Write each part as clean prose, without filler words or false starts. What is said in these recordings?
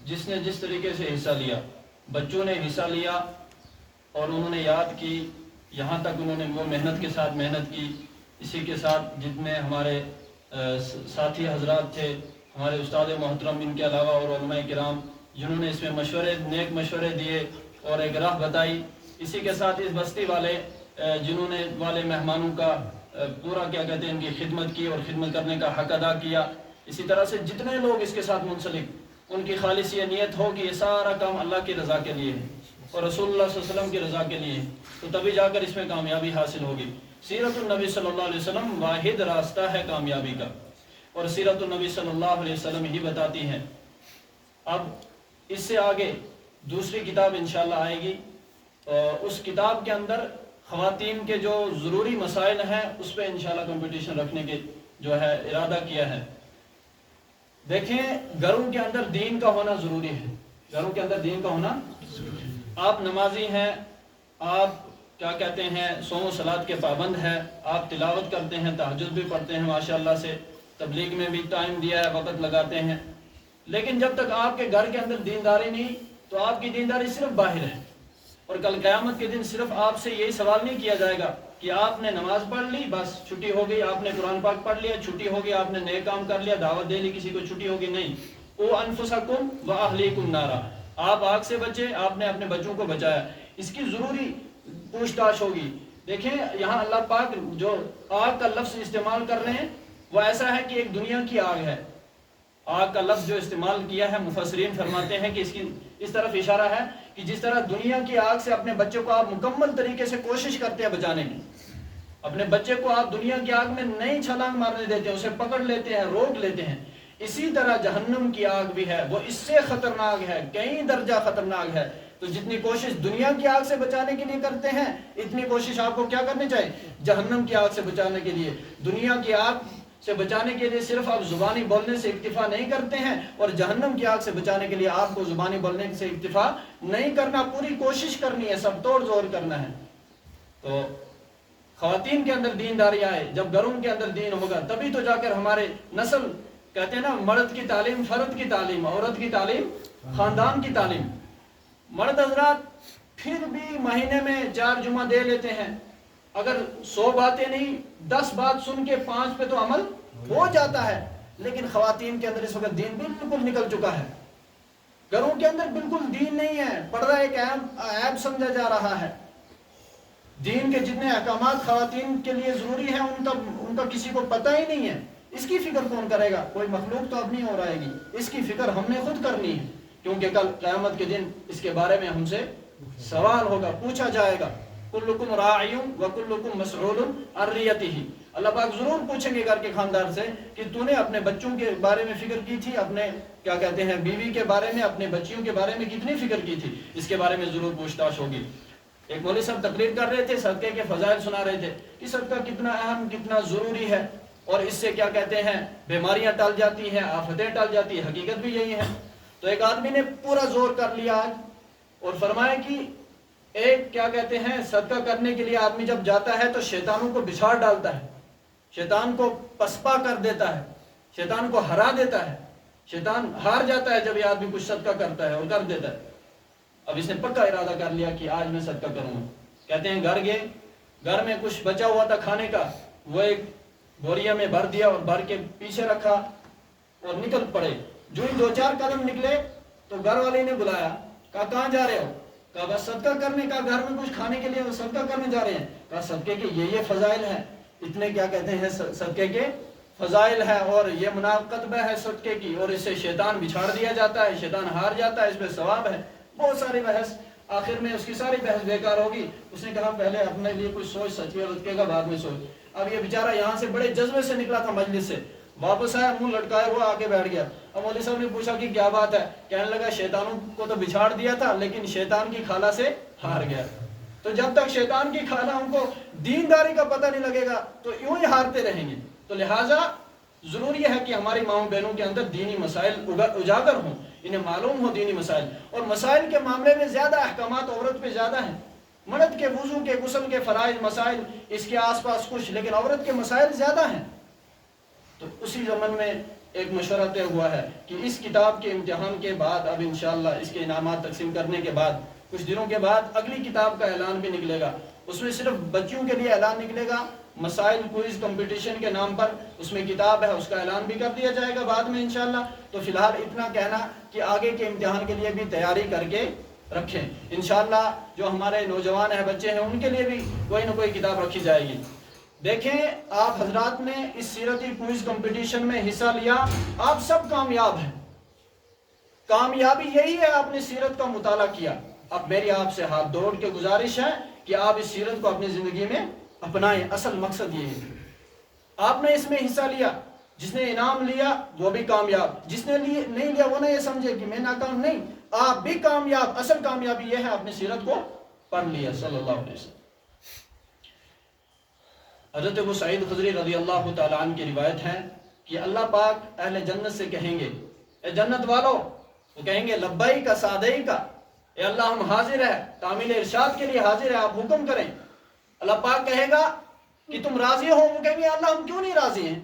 جس نے جس طریقے سے حصہ لیا، بچوں نے حصہ لیا اور انہوں نے یاد کی، یہاں تک انہوں نے وہ محنت کے ساتھ محنت کی. اسی کے ساتھ جتنے ہمارے ساتھی حضرات تھے، ہمارے استاد محترم، ان کے علاوہ اور علماء کرام جنہوں نے اس میں نیک مشورے دیے اور ایک راہ بتائی. اسی کے ساتھ اس بستی والے مہمانوں کا پورا ان کی خدمت کی اور خدمت کرنے کا حق ادا کیا. اسی طرح سے جتنے لوگ اس کے ساتھ منسلک، ان کی خالص یہ نیت ہو کہ یہ سارا کام اللہ کی رضا کے لیے ہے اور رسول اللہ صلی اللہ علیہ وسلم کی رضا کے لیے، تو تبھی جا کر اس میں کامیابی حاصل ہوگی. سیرت النبی صلی اللہ علیہ وسلم واحد راستہ ہے کامیابی کا، اور سیرت النبی صلی اللہ علیہ وسلم ہی بتاتی ہے. اب اس سے آگے دوسری کتاب انشاءاللہ آئے گی، اس کتاب کے اندر خواتین کے جو ضروری مسائل ہیں اس پہ انشاءاللہ کمپٹیشن رکھنے کے جو ہے ارادہ کیا ہے. دیکھیں، گھروں کے اندر دین کا ہونا ضروری ہے، گھروں کے اندر دین کا ہونا. آپ نمازی ہیں، آپ صوم و صلات کے پابند ہیں، آپ تلاوت کرتے ہیں، تہجد بھی پڑھتے ہیں ماشاءاللہ سے، تبلیغ میں بھی ٹائم دیا ہے، وقت لگاتے ہیں، لیکن جب تک آپ کے گھر کے اندر دینداری نہیں تو آپ کی دینداری صرف باہر ہے. اور کل قیامت کے دن صرف آپ سے یہی سوال نہیں کیا جائے گا کہ آپ نے نماز پڑھ لی بس چھٹی ہو گئی، آپ نے قرآن پاک پڑھ لیا چھٹی ہو گئی، آپ نے نئے کام کر لیا، دعوت دے لی، کسی کو چھٹی ہوگی. نہیں، او انفسکم و اہلیکم نارا، آپ آگ سے بچے، آپ نے اپنے بچوں کو بچایا. اس کی ضروری پوچھ تاچھ ہوگی. دیکھیں یہاں اللہ پاک جو آگ کا لفظ استعمال کر رہے ہیں وہ ایسا ہے کہ ایک دنیا کی آگ ہے. آگ کا لفظ جو استعمال کیا ہے مفسرین فرماتے ہیں کہ اس طرف اشارہ ہے کہ جس طرح دنیا کی آگ سے اپنے بچے کو آپ مکمل طریقے سے کوشش کرتے ہیں بچانے کی، اپنے بچے کو آپ دنیا کی آگ میں نہیں چھلانگ مارنے دیتے ہیں، اسے پکڑ لیتے ہیں، روک لیتے ہیں، اسی طرح جہنم کی آگ بھی ہے، وہ اس سے خطرناک ہے، کئی درجہ خطرناک ہے. تو جتنی کوشش دنیا کی آگ سے بچانے کے لیے کرتے ہیں اتنی کوشش آپ کو کیا کرنی چاہیے؟ جہنم کی آگ سے بچانے کے لیے. دنیا کی آگ سے بچانے کے لیے صرف آپ زبانی بولنے سے اکتفا نہیں کرتے ہیں، اور جہنم کی آگ سے بچانے کے لیے آپ کو زبانی بولنے سے اکتفا نہیں کرنا، پوری کوشش کرنی ہے، سب توڑ زور کرنا ہے. تو خواتین کے اندر دینداری آئے، جب گھروں کے اندر دین ہوگا تبھی تو جا کر ہمارے نسل، کہتے ہیں نا مرد کی تعلیم فرد کی تعلیم، عورت کی تعلیم خاندان کی تعلیم. مرد حضرات پھر بھی مہینے میں 4 جمعہ دے لیتے ہیں، اگر 100 باتیں نہیں 10 بات سن کے 5 پہ تو عمل ہو جاتا ہے. لیکن خواتین کے اندر اس وقت دین بالکل نکل چکا ہے، گھروں کے اندر بالکل دین نہیں ہے، پردہ ایک عیب سمجھا جا رہا ہے. دین کے جتنے احکامات خواتین کے لیے ضروری ہیں ان کا کسی کو پتہ ہی نہیں ہے. اس کی فکر کون کرے گا؟ کوئی مخلوق تو اب نہیں ہو رہے گی، اس کی فکر ہم نے خود کرنی ہے، کیونکہ کل قیامت کے دن اس کے بارے میں ہم سے سوال ہوگا، پوچھا جائے گا. کلکم راعی وکلکم مسئول عن رعیتہ. اللہ پاک ضرور پوچھیں گے گھر کے خاندان سے کہ تو نے اپنے بچوں کے بارے میں فکر کی تھی، اپنے بیوی کے بارے میں، اپنے بچیوں کے بارے میں کتنی فکر کی تھی. اس کے بارے میں ضرور پوچھ تاچھ ہوگی. ایک مولوی صاحب تقریر کر رہے تھے، صدقے کے فضائل سنا رہے تھے کہ صدقہ کتنا اہم، کتنا ضروری ہے، اور اس سے بیماریاں ٹل جاتی ہیں، آفتیں ٹل جاتی ہیں. حقیقت بھی یہی ہے. تو ایک آدمی نے پورا زور کر لیا آج اور فرمایا کہ صدقہ کرنے کے لیے آدمی جب جاتا ہے تو شیطانوں کو بچھاڑ ڈالتا ہے، شیطان کو پسپا کر دیتا ہے، شیطان کو ہرا دیتا ہے. شیطان ہار جاتا ہے جب یہ آدمی کچھ صدقہ کرتا ہے اور کر دیتا ہے. اب اس نے پکا ارادہ کر لیا کہ آج میں صدقہ کروں گا. کہتے ہیں گھر گئے، گھر میں کچھ بچا ہوا تھا کھانے کا، وہ ایک بوریا میں بھر دیا اور بھر کے پیچھے رکھا اور نکل پڑے. جو ہی 2-4 قدم نکلے تو گھر والے نے بلایا، کہا کہاں جا رہے ہو؟ کہا بس صدقہ کرنے کا، گھر میں کچھ کھانے کے لیے صدقہ کرنے جا رہے ہیں. کہا صدقے کے یہ فضائل ہیں، اتنے صدقے کے فضائل ہے، اور یہ مناقب ہے صدقے کی، اور اس سے شیطان بچھاڑ دیا جاتا ہے، شیطان ہار جاتا ہے، اس پہ ثواب ہے. بہت ساری بحث، آخر میں اس کی ساری بحث بیکار ہوگی. اس نے کہا پہلے اپنے لیے کچھ سوچ، سچی اور صدقے کا بعد میں سوچ. اب یہ بیچارہ یہاں سے بڑے جذبے سے نکلا تھا مجلس سے، واپس آیا منہ لٹکائے ہوا آگے بیٹھ گیا. اب مولوی صاحب نے پوچھا کہ کیا بات ہے؟ کہنے لگا شیطانوں کو تو بچھاڑ دیا تھا لیکن شیطان کی خالہ سے ہار گیا. تو جب تک شیطان کی خالہ ان کو دینداری کا پتہ نہیں لگے گا تو یوں ہی ہارتے رہیں گے. تو لہٰذا ضروری ہے کہ ہماری ماؤں بہنوں کے اندر دینی مسائل اجاگر ہوں، انہیں معلوم ہو دینی مسائل. اور مسائل کے معاملے میں زیادہ احکامات عورت پہ زیادہ ہیں. مرد کے وضو کے، غسل کے فرائض مسائل اس کے آس پاس کچھ، لیکن عورت کے مسائل زیادہ ہیں. تو اسی زمن میں ایک مشورہ طے ہوا ہے کہ اس کتاب کے امتحان کے بعد اب انشاءاللہ اس کے انعامات تقسیم کرنے کے بعد کچھ دنوں کے بعد اگلی کتاب کا اعلان بھی نکلے گا. اس میں صرف بچوں کے لیے اعلان نکلے گا, مسائل کوئز کمپٹیشن کے نام پر اس میں کتاب ہے, اس کا اعلان بھی کر دیا جائے گا بعد میں انشاءاللہ. تو فی الحال اتنا کہنا کہ آگے کے امتحان کے لیے بھی تیاری کر کے رکھیں انشاءاللہ. جو ہمارے نوجوان ہیں, بچے ہیں, ان کے لیے بھی کوئی نہ کوئی کتاب رکھی جائے گی. دیکھیں آپ حضرات نے اس سیرتی کوئز کمپٹیشن میں حصہ لیا, آپ سب کامیاب ہیں. کامیابی یہی ہے آپ نے سیرت کا مطالعہ کیا. اب میری آپ سے ہاتھ جوڑ کے گزارش ہے کہ آپ اس سیرت کو اپنی زندگی میں اپنائیں. اصل مقصد یہ ہے. آپ نے اس میں حصہ لیا, جس نے انعام لیا وہ بھی کامیاب, جس نے نہیں لیا وہ نہ یہ سمجھے کہ میں ناکام. نہیں, آپ بھی کامیاب. اصل کامیابی یہ ہے آپ نے سیرت کو پڑھ لیا. صلی اللہ علیہ وسلم. حضرت ابو سعید خدری رضی اللہ تعالیٰ عنہ کی روایت ہے کہ اللہ پاک اہل جنت سے کہیں گے, اے جنت والو, وہ کہیں گے لبائی کا سادئی کا, اے اللہ ہم حاضر ہیں, تعمیل ارشاد کے لیے حاضر ہیں, آپ حکم کریں. اللہ پاک کہے گا کہ تم راضی ہو؟ وہ کہیں گے اللہ ہم کیوں نہیں راضی ہیں,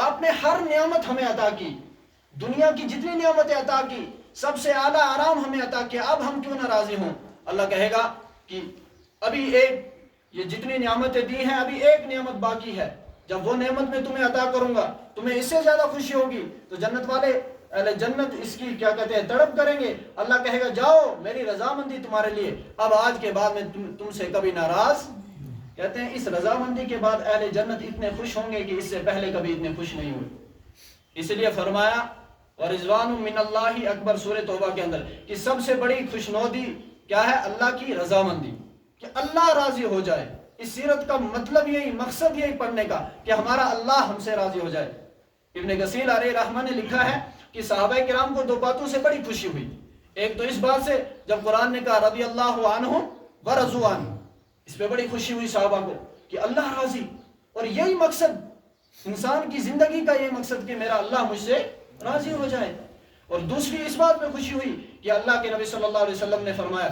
آپ نے ہر نعمت ہمیں عطا کی, دنیا کی جتنی نعمتیں عطا کی, سب سے اعلیٰ آرام ہمیں عطا کیا, اب ہم کیوں نہ راضی ہوں؟ اللہ کہے گا کہ ابھی ایک, یہ جتنی نعمتیں دی ہیں ابھی ایک نعمت باقی ہے, جب وہ نعمت میں تمہیں عطا کروں گا تمہیں اس سے زیادہ خوشی ہوگی. تو جنت والے اہل جنت اس کی کیا کہتے ہیں تڑپ کریں گے. اللہ کہے گا جاؤ میری رضامندی تمہارے لیے, اب آج کے بعد میں تم سے کبھی ناراض. کہتے ہیں اس رضامندی کے بعد اہل جنت اتنے خوش ہوں گے کہ اس سے پہلے کبھی اتنے خوش نہیں ہوئے. اس لیے فرمایا ورضوان من اللہ اکبر سورہ توبہ کے اندر کہ سب سے بڑی خوشنودی کیا ہے؟ اللہ کی رضامندی, کہ اللہ راضی ہو جائے. اس سیرت کا مطلب یہی, مقصد یہی پڑھنے کا کہ ہمارا اللہ ہم سے راضی ہو جائے. ابن کثیر علیہ رحمہ نے لکھا ہے کہ صحابہ کرام کو دو باتوں سے بڑی خوشی ہوئی. ایک تو اس بات سے جب قرآن نے کہا رضی اللہ عنہ ورضوا عنہ, اس پہ بڑی خوشی ہوئی صحابہ کو کہ اللہ راضی. اور یہی مقصد انسان کی زندگی کا, یہ مقصد کہ میرا اللہ مجھ سے راضی ہو جائے. اور دوسری اس بات میں خوشی ہوئی کہ اللہ کے نبی صلی اللہ علیہ وسلم نے فرمایا,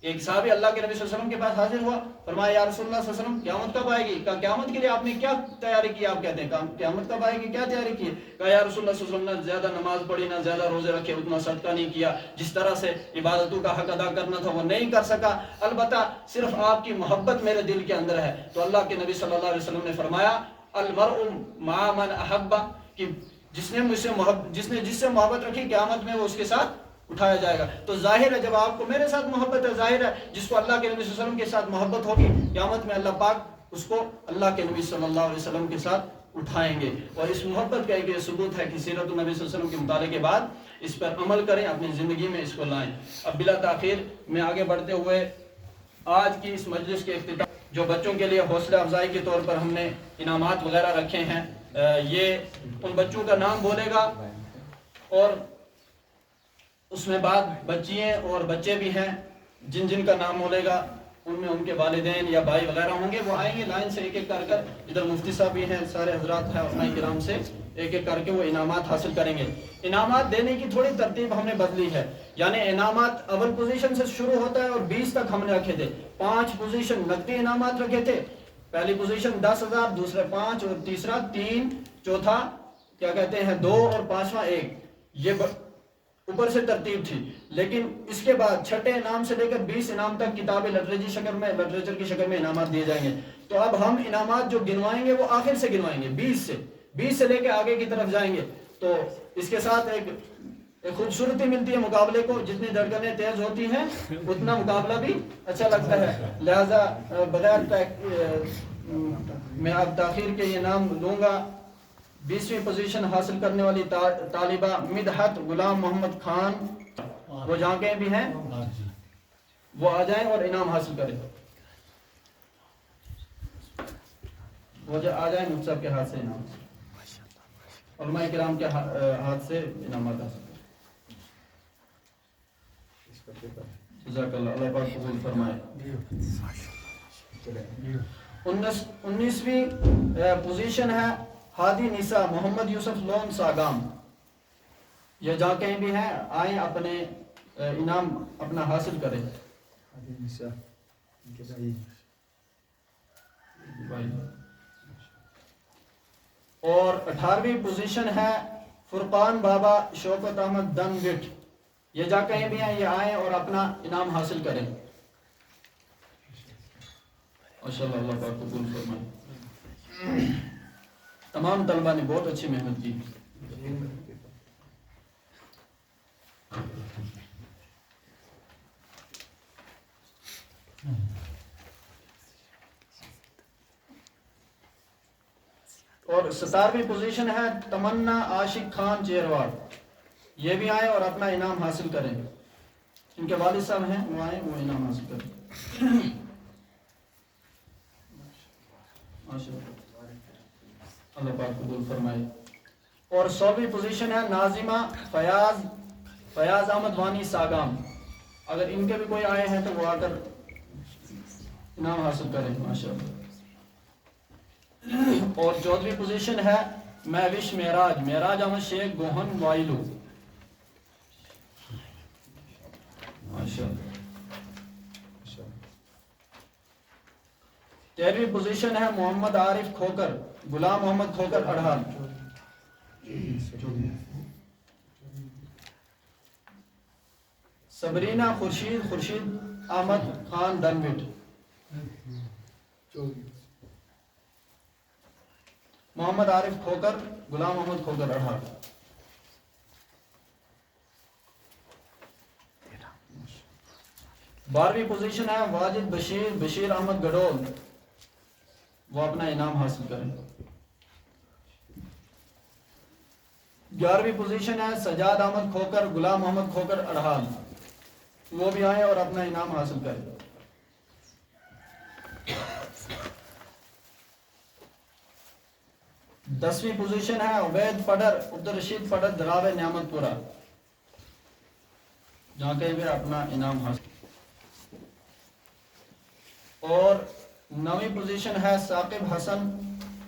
ایک صحابی اللہ کے نبی صلی اللہ علیہ وسلم کے پاس حاضر ہوا, فرمایا یا رسول اللہ صلی اللہ علیہ وسلم قیامت کب آئے گی؟ کہا قیامت کے لیے آپ نے کیا تیاری کی؟ آپ کہتے ہیں قیامت کب آئے گی, کیا تیاری کی؟ کہا یا رسول اللہ صلی اللہ علیہ وسلم, نہ زیادہ نماز پڑھی, نہ زیادہ روزے رکھے, اتنا صدقہ نہیں کیا, جس طرح سے عبادتوں کا حق ادا کرنا تھا وہ نہیں کر سکا, البتہ صرف آپ کی محبت میرے دل کے اندر ہے. تو اللہ کے نبی صلی اللہ علیہ وسلم نے فرمایا المرء مع من احب, کہ جس نے جس سے محبت رکھی قیامت میں وہ اس کے ساتھ اٹھایا جائے گا. تو ظاہر ہے جب آپ کو میرے ساتھ محبت ہے, ظاہر ہے جس کو اللہ کے نبی صلی اللہ علیہ وسلم کے ساتھ محبت ہوگی قیامت میں اللہ پاک اس کو اللہ کے نبی صلی اللہ علیہ وسلم کے ساتھ اٹھائیں گے. اور اس محبت کا ایک یہ ثبوت ہے کہ سیرت النبی صلی اللہ علیہ وسلم کے مطالعے کے بعد اس پر عمل کریں, اپنی زندگی میں اس کو لائیں. اب بلا تاخیر میں آگے بڑھتے ہوئے آج کی اس مجلس کے اختتام, جو بچوں کے لیے حوصلہ افزائی کے طور پر ہم نے انعامات وغیرہ رکھے ہیں, یہ ان بچوں کا نام بولے گا اور اس میں بعد بچیاں اور بچے بھی ہیں جن جن کا نام بولے گا ان میں ان کے والدین یا بھائی وغیرہ ہوں گے, وہ آئیں گے لائن سے ایک ایک کر کر. ادھر مفتی صاحب بھی ہیں, سارے حضرات ہیں علماء کرام سے, ایک ایک کر کے وہ انعامات حاصل کریں گے. انعامات دینے کی تھوڑی ترتیب ہم نے بدلی ہے, یعنی انعامات اول پوزیشن سے شروع ہوتا ہے اور 20 تک ہم نے رکھے تھے. 5 پوزیشن نقدی انعامات رکھے تھے, پہلی پوزیشن 10,000, دوسرے 5 اور تیسرا 3, چوتھا کیا کہتے ہیں 2 اور پانچواں 1. یہ اوپر سے ترتیب تھی. لیکن اس کے بعد چھٹے انعام سے لے کر 20 انعام تک کتابیں لٹریچر کی شکل میں انعامات دیے جائیں گے. تو اب ہم انعامات جو گنوائیں گے وہ آخر سے گنوائیں گے, 20 سے لے کے آگے کی طرف جائیں گے. تو اس کے ساتھ ایک خوبصورتی ملتی ہے مقابلے کو, جتنی دھڑکنیں تیز ہوتی ہیں اتنا مقابلہ بھی اچھا لگتا ہے. لہذا بغیر میں اب تاخیر کے یہ نام لوں گا. 20ویں پوزیشن حاصل کرنے والی طالبہ مدحت غلام محمد خان, وہ جہاں کہیں بھی ہیں وہ آ جائیں اور انعام حاصل کریں. وہ آ جائیں مفتی صاحب کے ہاتھ سے انعام, علماء کرام کے ہاتھ سے انعامات حاصل کریں. جزاک اللہ, اللہ پاک قبول فرمائے. 19ویں پوزیشن ہے ہادی نساء محمد یوسف لون ساگام. یہ جہاں کہیں بھی ہیں آئیں اپنے انعام اپنا حاصل کریں. اور 18ویں پوزیشن ہے فرقان بابا شوکت احمد دن وٹ، یہ جا کہیں بھی ہیں، یہ آئیں اور اپنا انعام حاصل کریں. ماشاءاللہ، اللہ پاک قبول فرمائے. تمام طلبہ نے بہت اچھی محنت کی. اور 17ویں پوزیشن ہے تمنا عاشق خان چیرواڑ، یہ بھی آئیں اور اپنا انعام حاصل کریں. ان کے والد صاحب ہیں، وہ آئیں، وہ انعام حاصل کریں. اللہ پاک قبول فرمائے. اور 16ویں پوزیشن ہے ناظمہ فیاض احمد وانی ساگام، اگر ان کے بھی کوئی آئے ہیں تو وہ آ کر انعام حاصل کریں. ماشاءاللہ. اور 14ویں پوزیشن ہے مہوش معراج احمد شیخ گوہن وائلو. ماشاءاللہ. 13ویں پوزیشن ہے محمد عارف کھوکر، غلام محمد کھوکر اڑہال. سبرینا خورشید احمد خان دنوٹ. محمد عارف کھوکر، غلام محمد کھوکر اڑہال. بارہویں پوزیشن ہے واجد بشیر احمد گڈول، وہ اپنا انعام حاصل کریں. 11ویں پوزیشن ہے سجاد احمد کھوکر، غلام محمد کھوکر اڑہال، وہ بھی آئیں اور اپنا انعام حاصل کریں. 10ویں پوزیشن ہے عبید پڈر، عبدالرشید پڈر دراوے نعمت پورہ، جہاں کہیں بھی اپنا انعام حاصل. اور 9ویں پوزیشن ہے ثاقب حسن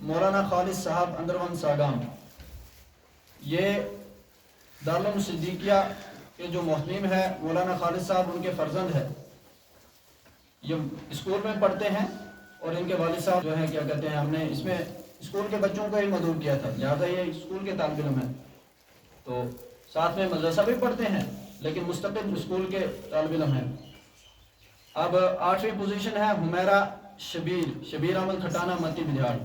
مولانا خالد صاحب اندرون ساگام، یہ دارالعلوم صدیقیہ کے جو محتمیم ہے مولانا خالد صاحب، ان کے فرزند ہے. یہ اسکول میں پڑھتے ہیں اور ان کے والد صاحب جو ہے کیا کہتے ہیں، ہم نے اس میں اسکول کے بچوں کو ہی مدعو کیا تھا، لہٰذا یہ اسکول کے طالب علم ہیں. تو ساتھ میں مدرسہ بھی پڑھتے ہیں لیکن مستقل اسکول کے طالب علم ہیں. اب 8ویں پوزیشن ہے حمیرہ شبیر احمد کھٹانہ متی بجھاڑ،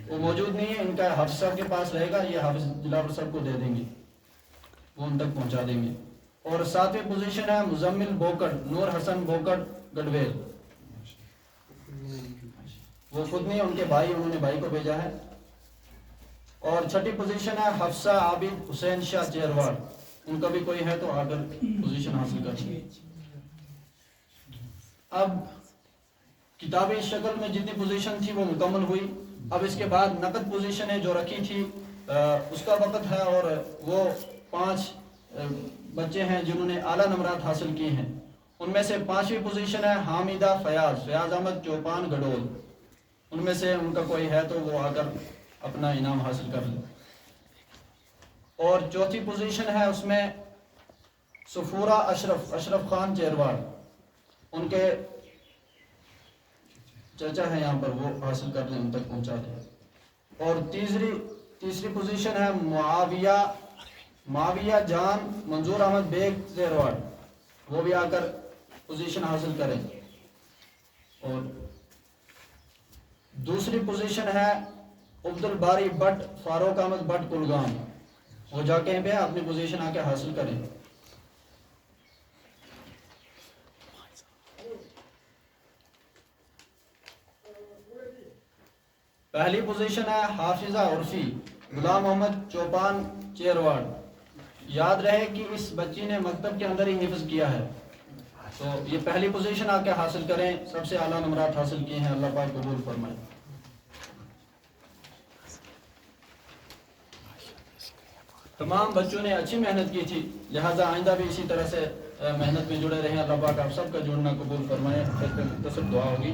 وہ موجود نہیں ہے، ان کا حافظ صاحب کے پاس رہے گا، یہ حافظ دلاور صاحب کو دے دیں گے، وہ ان تک پہنچا دیں گے. اور 7ویں پوزیشن ہے مزمل بوکڑ نور حسن بوکڑ گڈویل، وہ خود نہیں، ان کے بھائی، انہوں نے بھائی کو بھیجا ہے. اور 6ٹھی پوزیشن ہے حفصہ عابد حسین شاہ چیرواڑ، ان کا بھی کوئی ہے تو آ کر پوزیشن حاصل کریں. اب کتابی شکل میں جتنی پوزیشن تھی وہ مکمل ہوئی. اب اس کے بعد نقد پوزیشنیں جو رکھی تھی اس کا وقت ہے، اور وہ 5 بچے ہیں جنہوں نے اعلیٰ نمرات حاصل کیے ہیں. ان میں سے 5ویں پوزیشن ہے حامدہ فیاض احمد چوپان گڈول، ان میں سے ان کا کوئی ہے تو وہ آ کر اپنا انعام حاصل کر لے. اور 4تھی پوزیشن ہے اس میں صفورہ اشرف خان چیرواڑ، ان کے چچا ہیں یہاں پر، وہ حاصل کر لیں، ان تک پہنچا دیں. اور تیسری پوزیشن ہے معاویہ جان منظور احمد بیگ چیرواڑ، وہ بھی آ کر پوزیشن حاصل کریں. اور دوسری پوزیشن ہے عبدالباری بٹ فاروق احمد بٹ کلگام، وہ جا کے پہ اپنی پوزیشن آ کے حاصل کریں. پہلی پوزیشن ہے حافظہ عرفی غلام محمد چوپان چیرواڑ. یاد رہے کہ اس بچی نے مکتب کے اندر ہی حفظ کیا ہے، تو یہ پہلی پوزیشن آ کے حاصل کریں، سب سے اعلیٰ نمرات حاصل کیے ہیں، اللہ پاک قبول فرمائے. تمام بچوں نے اچھی محنت کی تھی، لہٰذا آئندہ بھی اسی طرح سے محنت میں جڑے رہیں. اللہ پاک آپ سب کا جڑنا قبول فرمائے. مختصر دعا ہوگی.